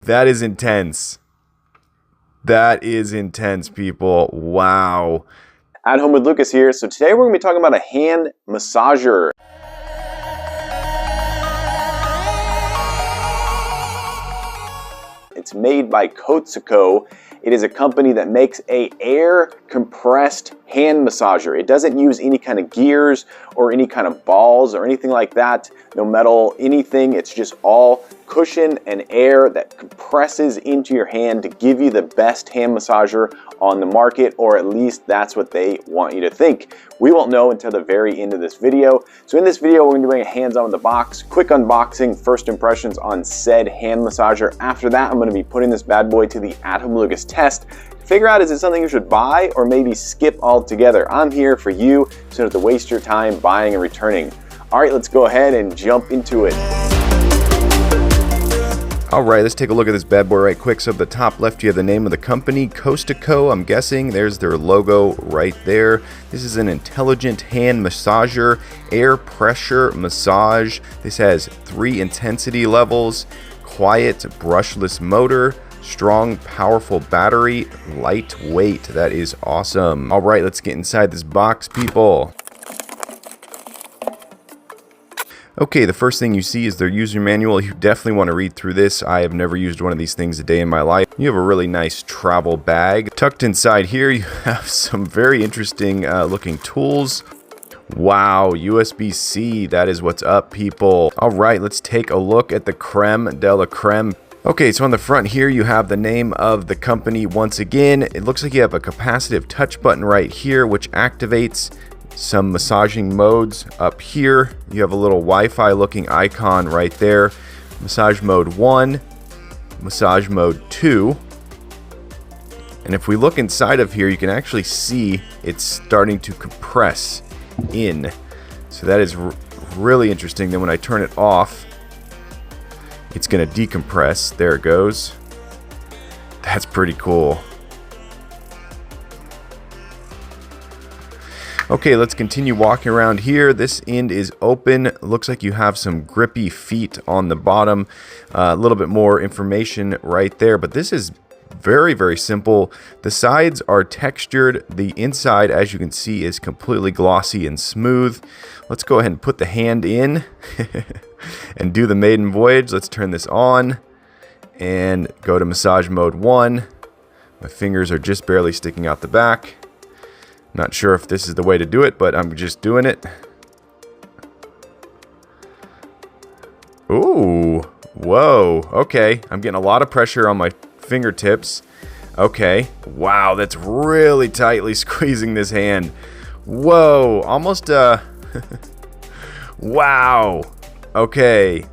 That is intense. That is intense, people. Wow. At Home with Lucas here. So today we're going to be talking about a hand massager. It's made by COTSOCO. It is a company that makes a air compressed hand massager. It doesn't use any kind of gears or any kind of balls or anything like that. No metal, anything. It's just all cushion and air that compresses into your hand to give you the best hand massager on the market, or at least that's what they want you to think. We won't know until the very end of this video. So in this video, we're going to bring hands on the box, quick unboxing, first impressions on said hand massager. After that, I'm going to be putting this bad boy to the At Home Lucas test to figure out, is it something you should buy or maybe skip altogether? I'm here for you, so you don't have to waste your time buying and returning. All right, let's go ahead and jump into it. All right, let's take a look at this bad boy right quick. So at the top left, you have the name of the company, COTSOCO. I'm guessing there's their logo right there. This is an intelligent hand massager, air pressure massage. This has 3 intensity levels, quiet brushless motor, strong powerful battery, lightweight. That is awesome. All right, let's get inside this box, people. Okay, the first thing you see is their user manual. You definitely want to read through this. I have never used one of these things a day in my life. You have a really nice travel bag. Tucked inside here, you have some very interesting looking tools. Wow, USB-C, that is what's up, people. All right, let's take a look at the creme de la creme. Okay, so on the front here, you have the name of the company once again. It looks like you have a capacitive touch button right here, which activates some massaging modes up here. You have a little Wi-Fi looking icon right there. Massage mode 1, massage mode 2. And if we look inside of here, you can actually see it's starting to compress in. So that is really interesting. Then when I turn it off, it's going to decompress. There it goes. That's pretty cool. Okay, let's continue walking around here. This end is open. Looks like you have some grippy feet on the bottom. A little bit more information right there, but this is very, very simple. The sides are textured. The inside, as you can see, is completely glossy and smooth. Let's go ahead and put the hand in and do the maiden voyage. Let's turn this on and go to massage mode 1. My fingers are just barely sticking out the back. Not sure if this is the way to do it, but I'm just doing it. Ooh, whoa, okay. I'm getting a lot of pressure on my fingertips. Okay, wow, that's really tightly squeezing this hand. Whoa, almost, wow. Okay,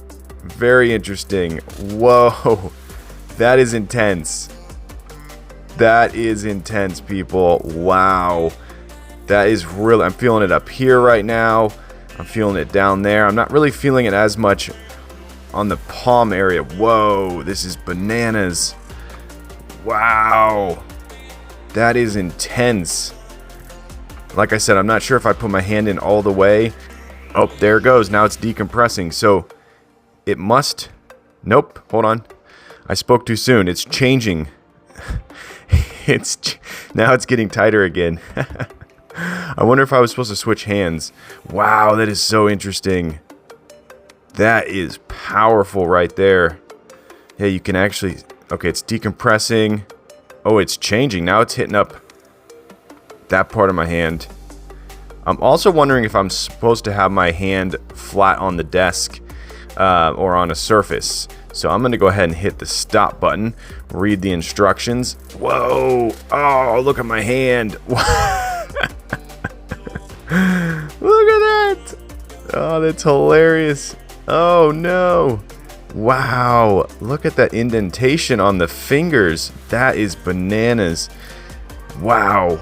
very interesting. Whoa, that is intense. That is intense, people. Wow. That is really, I'm feeling it up here right now. I'm feeling it down there. I'm not really feeling it as much on the palm area. Whoa, this is bananas. Wow. That is intense. Like I said, I'm not sure if I put my hand in all the way. Oh, there it goes. Now it's decompressing. So it must, nope, hold on. I spoke too soon. It's changing. Now it's getting tighter again. I wonder if I was supposed to switch hands. Wow, that is so interesting. That is powerful right there. Yeah, you can actually, okay, it's decompressing. Oh, it's changing. Now it's hitting up that part of my hand. I'm also wondering if I'm supposed to have my hand flat on the desk or on a surface. So I'm going to go ahead and hit the stop button, read the instructions. Whoa, oh, look at my hand. Look at that. Oh, that's hilarious. Oh, no. Wow, look at that indentation on the fingers. That is bananas. Wow.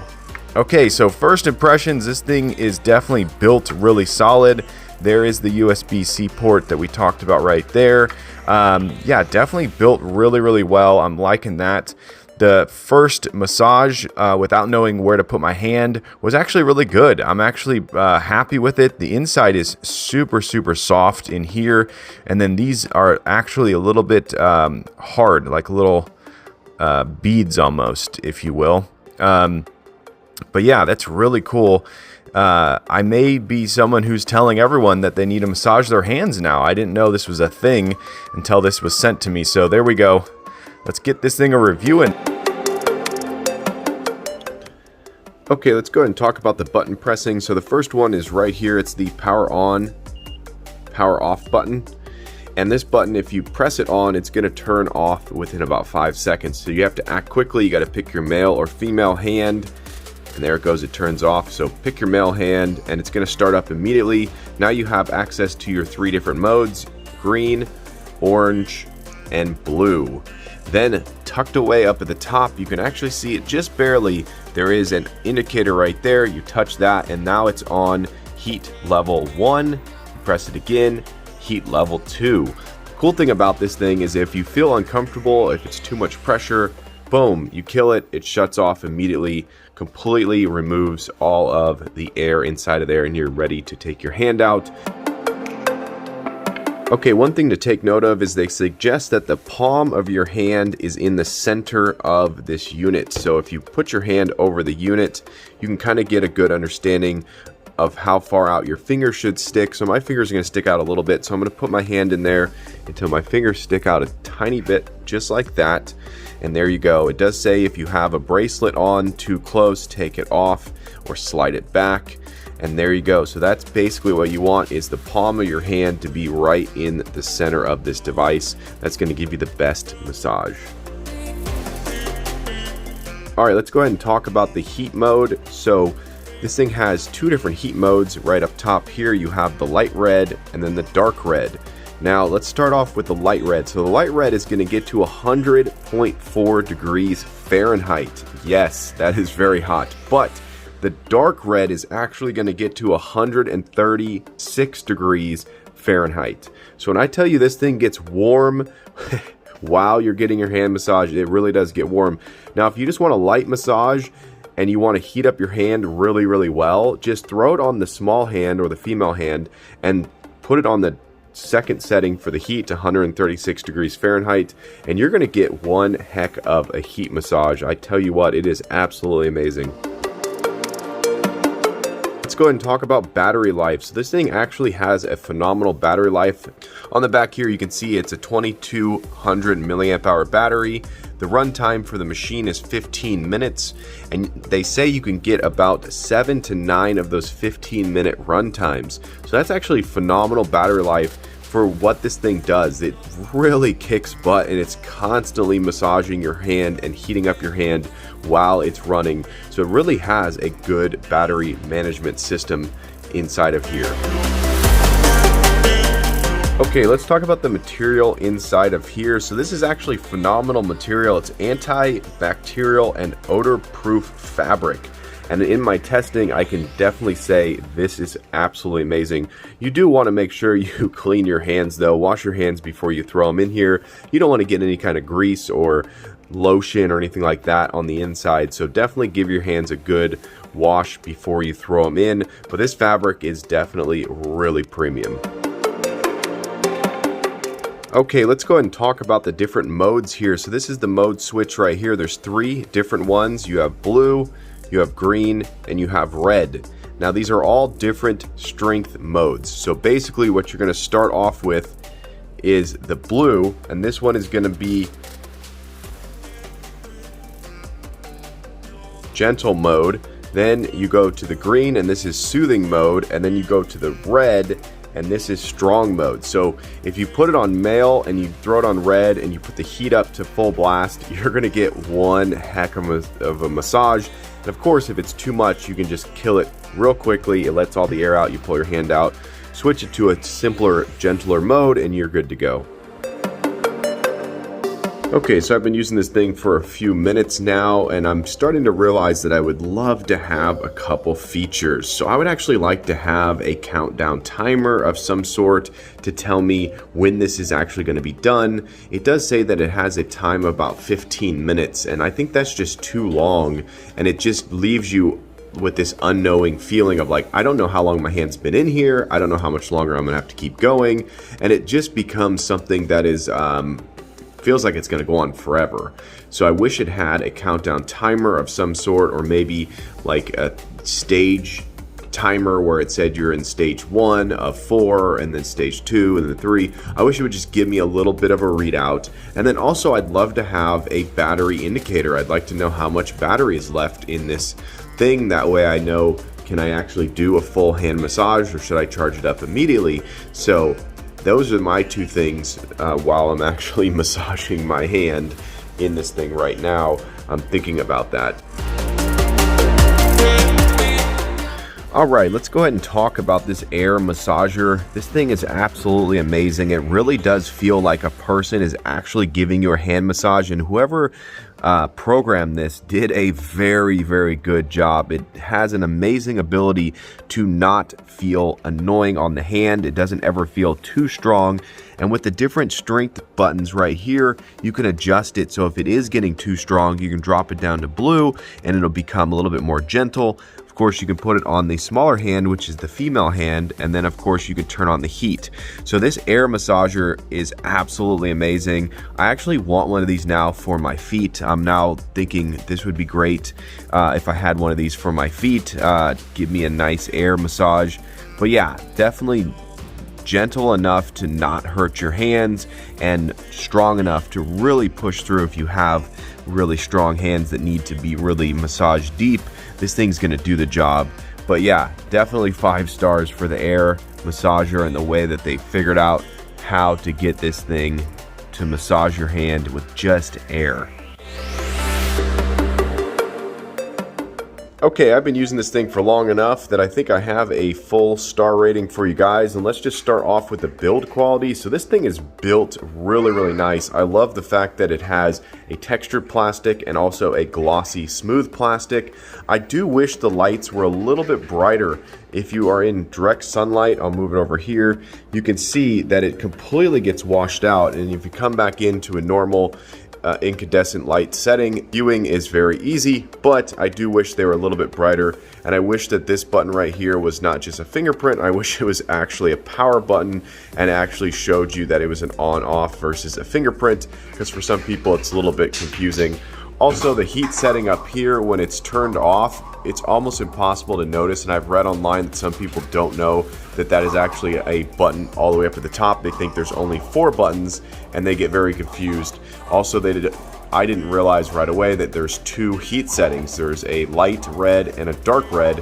Okay, so first impressions, this thing is definitely built really solid. There is the USB-C port that we talked about right there. Yeah, definitely built really, really well. I'm liking that. The first massage, without knowing where to put my hand, was actually really good. I'm actually happy with it. The inside is super, super soft in here. And then these are actually a little bit hard, like little beads almost, if you will. But yeah, that's really cool. I may be someone who's telling everyone that they need to massage their hands now. I didn't know this was a thing until this was sent to me. So there we go. Let's get this thing a review in. Okay, let's go ahead and talk about the button pressing. So the first one is right here. It's the power on, power off button. And this button, if you press it on, it's going to turn off within about 5 seconds. So you have to act quickly. You got to pick your male or female hand. And there it goes, it turns off. So pick your male hand and it's going to start up immediately. Now you have access to your 3 different modes: green, orange, and blue. Then tucked away up at the top, you can actually see it just barely. There is an indicator right there. You touch that and now it's on heat level 1. You press it again, heat level 2. The cool thing about this thing is if you feel uncomfortable, if it's too much pressure, boom, you kill it, it shuts off immediately, completely removes all of the air inside of there, and you're ready to take your hand out. Okay, one thing to take note of is they suggest that the palm of your hand is in the center of this unit. So if you put your hand over the unit, you can kind of get a good understanding of how far out your finger should stick. So my fingers are going to stick out a little bit. So I'm going to put my hand in there until my fingers stick out a tiny bit, just like that. And there you go. It does say if you have a bracelet on too close, take it off or slide it back. And there you go. So that's basically what you want, is the palm of your hand to be right in the center of this device. That's going to give you the best massage. All right, let's go ahead and talk about the heat mode. So this thing has 2 different heat modes. Right up top here, you have the light red and then the dark red. Now let's start off with the light red. So the light red is going to get to 100.4 degrees Fahrenheit. Yes, that is very hot. But the dark red is actually going to get to 136 degrees Fahrenheit. So when I tell you this thing gets warm while you're getting your hand massaged, it really does get warm. Now, if you just want a light massage and you want to heat up your hand really, really well, just throw it on the small hand or the female hand and put it on the second setting for the heat to 136 degrees Fahrenheit, and you're going to get one heck of a heat massage. I tell you what, it is absolutely amazing. Let's go ahead and talk about battery life. So this thing actually has a phenomenal battery life. On the back here, you can see it's a 2200 milliamp hour battery. The runtime for the machine is 15 minutes, and they say you can get about 7 to 9 of those 15-minute run times. So that's actually phenomenal battery life for what this thing does. It really kicks butt, and it's constantly massaging your hand and heating up your hand while it's running. So it really has a good battery management system inside of here. Okay, let's talk about the material inside of here. So this is actually phenomenal material. It's antibacterial and odor-proof fabric. And in my testing, I can definitely say this is absolutely amazing. You do want to make sure you clean your hands though. Wash your hands before you throw them in here. You don't want to get any kind of grease or lotion or anything like that on the inside. So definitely give your hands a good wash before you throw them in. But this fabric is definitely really premium. Okay, let's go ahead and talk about the different modes here. So this is the mode switch right here. There's 3 different ones. You have blue, you have green, and you have red. Now these are all different strength modes. So basically what you're going to start off with is the blue, and this one is going to be gentle mode. Then you go to the green, and this is soothing mode, and then you go to the red, and this is strong mode. So if you put it on male and you throw it on red and you put the heat up to full blast, you're gonna get one heck of a massage. And of course, if it's too much, you can just kill it real quickly. It lets all the air out, you pull your hand out, switch it to a simpler, gentler mode, and you're good to go. Okay, so I've been using this thing for a few minutes now, and I'm starting to realize that I would love to have a couple features. So I would actually like to have a countdown timer of some sort to tell me when this is actually going to be done. It does say that it has a time of about 15 minutes, and I think that's just too long, and it just leaves you with this unknowing feeling of like, I don't know how long my hand's been in here, I don't know how much longer I'm gonna have to keep going, and it just becomes something that is feels like it's going to go on forever. So I wish it had a countdown timer of some sort, or maybe like a stage timer where it said you're in stage 1 of 4, and then stage 2, and then 3. I wish it would just give me a little bit of a readout. And then also I'd love to have a battery indicator. I'd like to know how much battery is left in this thing. That way I know, can I actually do a full hand massage, or should I charge it up immediately? So those are my two things while I'm actually massaging my hand in this thing right now. I'm thinking about that. All right, let's go ahead and talk about this air massager. This thing is absolutely amazing. It really does feel like a person is actually giving you a hand massage, and whoever programmed this did a very, very good job. It has an amazing ability to not feel annoying on the hand. It doesn't ever feel too strong. And with the different strength buttons right here, you can adjust it. So if it is getting too strong, you can drop it down to blue and it'll become a little bit more gentle. Of course, you can put it on the smaller hand, which is the female hand, and then of course you can turn on the heat. So this air massager is absolutely amazing. I actually want one of these now for my feet. I'm now thinking this would be great if I had one of these for my feet. Give me a nice air massage. But yeah, definitely gentle enough to not hurt your hands, and strong enough to really push through if you have really strong hands that need to be really massaged deep. This thing's gonna do the job. But yeah, definitely 5 stars for the air massager and the way that they figured out how to get this thing to massage your hand with just air. Okay, I've been using this thing for long enough that I think I have a full star rating for you guys, and let's just start off with the build quality. So this thing is built really, really nice. I love the fact that it has a textured plastic and also a glossy, smooth plastic. I do wish the lights were a little bit brighter. If you are in direct sunlight, I'll move it over here, you can see that it completely gets washed out, and if you come back into a normal incandescent light setting, viewing is very easy, but I do wish they were a little bit brighter, and I wish that this button right here was not just a fingerprint. I wish it was actually a power button and actually showed you that it was an on-off versus a fingerprint, because for some people it's a little bit confusing. Also, the heat setting up here, when it's turned off, it's almost impossible to notice, and I've read online that some people don't know that that is actually a button all the way up at the top. They think there's only 4 buttons, and they get very confused. Also, I didn't realize right away that there's 2 heat settings. There's a light red and a dark red,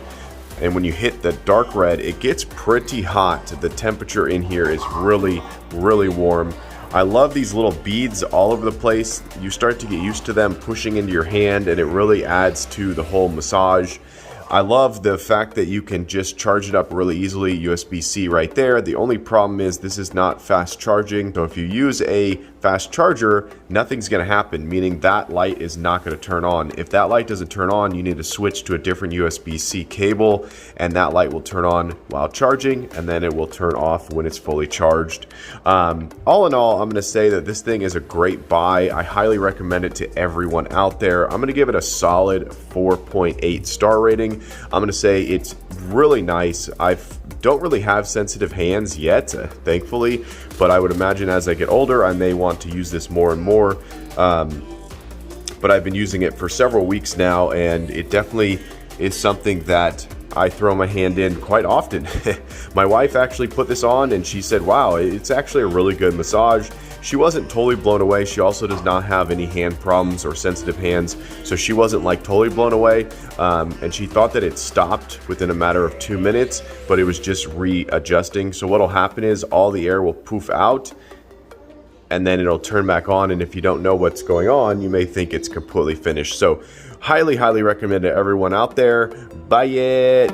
and when you hit the dark red, it gets pretty hot. The temperature in here is really, really warm. I love these little beads all over the place. You start to get used to them pushing into your hand, and it really adds to the whole massage. I love the fact that you can just charge it up really easily, USB-C right there. The only problem is this is not fast charging, so if you use a fast charger, nothing's going to happen, meaning that light is not going to turn on. If that light doesn't turn on, you need to switch to a different USB-C cable, and that light will turn on while charging, and then it will turn off when it's fully charged. All in all, I'm going to say that this thing is a great buy. I highly recommend it to everyone out there. I'm going to give it a solid 4.8 star rating. I'm going to say it's really nice. I don't really have sensitive hands yet, thankfully, but I would imagine as I get older, I may want to use this more and more. But I've been using it for several weeks now, and it definitely is something that I throw my hand in quite often. My wife actually put this on and she said, wow, it's actually a really good massage. She wasn't totally blown away. She also does not have any hand problems or sensitive hands, so she wasn't like totally blown away. And she thought that it stopped within a matter of 2 minutes, but it was just readjusting. So what'll happen is all the air will poof out, and then it'll turn back on, and if you don't know what's going on, you may think it's completely finished. So highly, highly recommend to everyone out there. Buy it!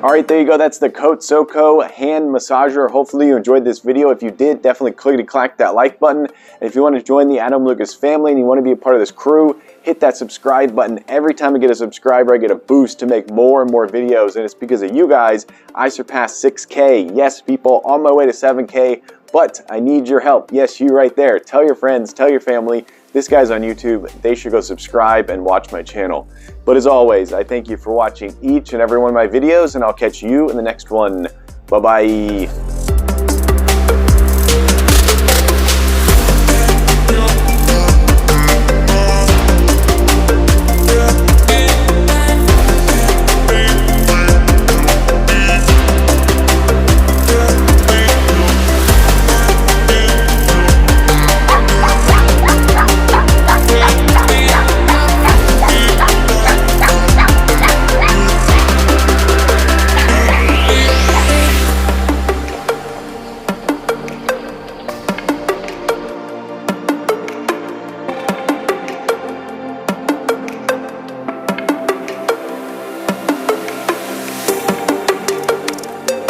All right, there you go. That's the COTSOCO hand massager. Hopefully you enjoyed this video. If you did, definitely clickety-clack that like button. And if you want to join the Adam Lucas family and you want to be a part of this crew, hit that subscribe button. Every time I get a subscriber, I get a boost to make more and more videos. And it's because of you guys, I surpassed 6K. Yes, people, on my way to 7K, but I need your help. Yes, you right there. Tell your friends, tell your family. This guy's on YouTube. They should go subscribe and watch my channel. But as always, I thank you for watching each and every one of my videos, and I'll catch you in the next one. Bye-bye.